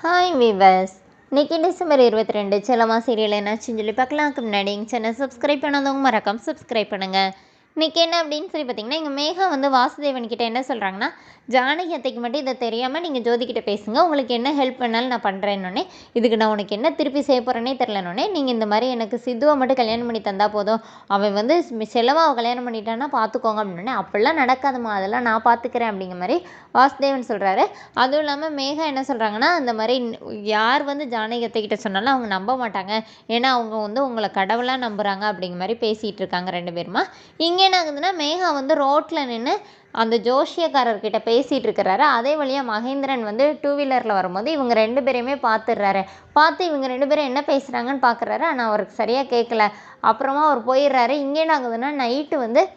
Hi viewers, இன்னைக்கு December 22 செல்லம்மா serial என்னாச்சுன்னு சொல்லி பார்க்கலாம்க்கு முன்னாடி எங்கள் சேனல் சப்ஸ்கிரைப் பண்ணாதவங்க மறக்காம சப்ஸ்கிரைப் பண்ணுங்கள். இன்றைக்கி என்ன அப்படின்னு சொல்லி பார்த்தீங்கன்னா, எங்கள் மேகா வாசுதேவன் கிட்டே என்ன சொல்கிறாங்கன்னா, ஜானகி அத்தைக்கு மட்டும் இதை தெரியாமல் நீங்கள் ஜோதிக்கிட்ட பேசுங்க, உங்களுக்கு என்ன ஹெல்ப் பண்ணாலும் நான் பண்ணுறேன்னொன்னே, இதுக்கு நான் உனக்கு என்ன திருப்பி செய்ய போகிறேன்னே தெரிலனோடனே, நீங்கள் இந்த மாதிரி எனக்கு சித்துவை மட்டும் கல்யாணம் பண்ணி தந்தால் போதும், அவன் செல்லவாவை கல்யாணம் பண்ணிட்டான்னா பார்த்துக்கோங்க அப்படின்னே, அப்படிலாம் நடக்காதுமா, அதெல்லாம் நான் பார்த்துக்கிறேன் அப்படிங்கிற மாதிரி வாசுதேவன் சொல்கிறாரு. அதுவும் இல்லாமல் மேகா என்ன சொல்கிறாங்கன்னா, அந்த மாதிரி யார் ஜானகி அத்தைக்கிட்ட சொன்னாலும் அவங்க நம்ப மாட்டாங்க, ஏன்னா அவங்க உங்களை கடவுளாக நம்புகிறாங்க அப்படிங்கிற மாதிரி பேசிகிட்டு இருக்காங்க ரெண்டு பேருமா. இங்கே என்ன ஆகுதுன்னா, மேகா ரோட்டில் நின்று அந்த ஜோஷியக்காரர்கிட்ட பேசிகிட்டு இருக்கிறாரு. அதே வழியாக மகேந்திரன் டூ வீலரில் வரும்போது இவங்க ரெண்டு பேரையுமே பார்த்துடுறாரு. பார்த்து இவங்க ரெண்டு பேரும் என்ன பேசுகிறாங்கன்னு பார்க்குறாரு. ஆனால் அவருக்கு சரியாக கேட்கல. அப்புறமா அவர் போயிடுறாரு. இங்கே என்ன ஆகுதுன்னா, நைட்டு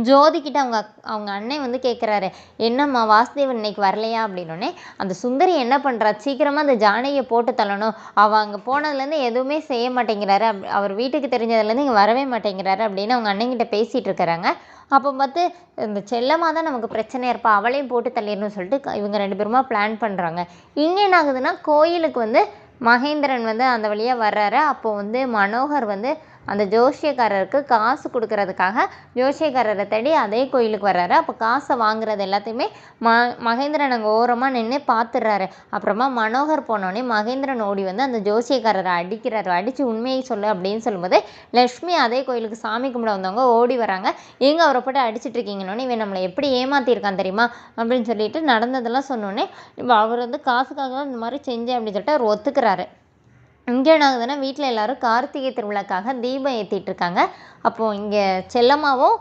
ஜோதிக்கிட்ட அவங்க அண்ணன் கேட்குறாரு, என்னம்மா வாசுதேவன் இன்னைக்கு வரலையா அப்படின்னோடனே, அந்த சுந்தரி என்ன பண்ணுறா, சீக்கிரமாக அந்த ஜானகியை போட்டு தள்ளணும், அவள் அங்கே போனதுலேருந்து எதுவுமே செய்ய மாட்டேங்கிறாரு, அவர் வீட்டுக்கு தெரிஞ்சதுலேருந்து இங்கே வரவே மாட்டேங்கிறாரு அப்படின்னு அவங்க அண்ணன்கிட்ட பேசிகிட்டு இருக்கிறாங்க. அப்போ பார்த்து இந்த செல்லமாக தான் நமக்கு பிரச்சனையாக இருப்பா, அவளையும் போட்டு தள்ளிடணும்னு சொல்லிட்டு இவங்க ரெண்டு பேருமா பிளான் பண்ணுறாங்க. இங்கே என்ன ஆகுதுன்னா, கோயிலுக்கு மகேந்திரன் அந்த வழியாக வர்றாரு. அப்போது மனோகர் அந்த ஜோசியக்காரருக்கு காசு கொடுக்கறதுக்காக ஜோசியக்காரரை தேடி அதே கோயிலுக்கு வர்றாரு. அப்போ காசை வாங்குறது எல்லாத்தையுமே மகேந்திரன் அங்கே ஓரமாக நின்று பார்த்துடுறாரு. அப்புறமா மனோகர் போனோடனே மகேந்திரன் ஓடி அந்த ஜோசியக்காரரை அடிக்கிறாரு. அடித்து உண்மையை சொல்லு அப்படின்னு சொல்லும்போது லக்ஷ்மி அதே கோயிலுக்கு சாமி கும்பிட வந்தவங்க ஓடி வராங்க. எங்கே அவரை போட்டு அடிச்சுட்டு இருக்கீங்கன்னொன்னே, இவன் நம்மளை எப்படி ஏமாற்றிருக்கான் தெரியுமா அப்படின்னு சொல்லிட்டு நடந்ததெல்லாம் சொன்னோன்னே, அவர் காசுக்காக இந்த மாதிரி செஞ்சேன் அப்படின்னு சொல்லிட்டு அவர் ஒத்துக்கிறாரு. இங்கே என்ன ஆகுதுன்னா, வீட்டில் எல்லோரும் கார்த்திகை திருவிழாக்காக தீபம் ஏற்றிட்டு இருக்காங்க. அப்போது இங்கே செல்லம்மாவும்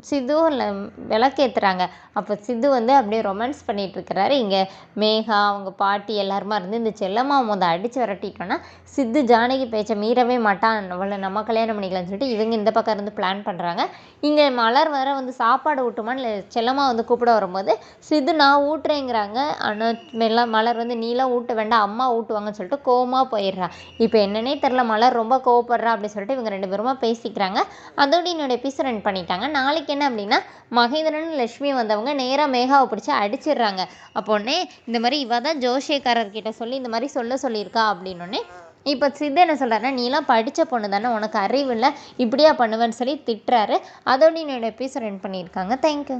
சித்துவும் விளக்கேற்றுறாங்க. அப்போ சித்து அப்படியே ரொமான்ஸ் பண்ணிகிட்ருக்கிறாரு. இங்கே மேகா அவங்க பாட்டி எல்லாருமா இந்த செல்லம்மா அடித்து விரட்டிட்டோன்னா சித்து ஜானகி பேச்சை மீறவே மாட்டான், அவளை நம்ம கல்யாணம் பண்ணிக்கலாம்னு சொல்லிட்டு இவங்க இந்த பக்கம் பிளான் பண்ணுறாங்க. இங்கே மலர் சாப்பாடு ஊட்டுமான்னு செல்லம்மா கூப்பிட வரும்போது சித்து நான் ஊட்டுறேங்கிறாங்க. ஆனால் மலர் நீலாம் ஊட்ட வேண்டாம், அம்மா ஊட்டுவாங்கன்னு சொல்லிட்டு கோவமாக போயிடுறா. இப்போ என்னன்னே தெரில, மலர் ரொம்ப கோவப்படுறா அப்படின்னு சொல்லிட்டு இவங்க ரெண்டு பேருமா பேசிக்கிறாங்க. அதோடு என்னோட எபிசோட் ரன் பண்ணிட்டாங்க. நாளைக்கு என்ன அப்படின்னா, மகேந்திரன் லக்ஷ்மி வந்தவங்க நேராக மேகாவை பிடிச்சி அடிச்சிடுறாங்க. அப்போன்னே இந்த மாதிரி இவ தான் ஜோஷியக்காரர்கிட்ட சொல்லி இந்த மாதிரி சொல்லியிருக்கா அப்படின்னோடனே, இப்போ சித்து என்ன சொல்கிறாருன்னா, நீலாம் படித்த பொண்ணு தானே, உனக்கு அறிவு இல்லை, இப்படியா பண்ணுவேன்னு சொல்லி திட்டுறாரு. அதோடு என்னோட எபிசோட் ரன் பண்ணியிருக்காங்க. தேங்க்யூ.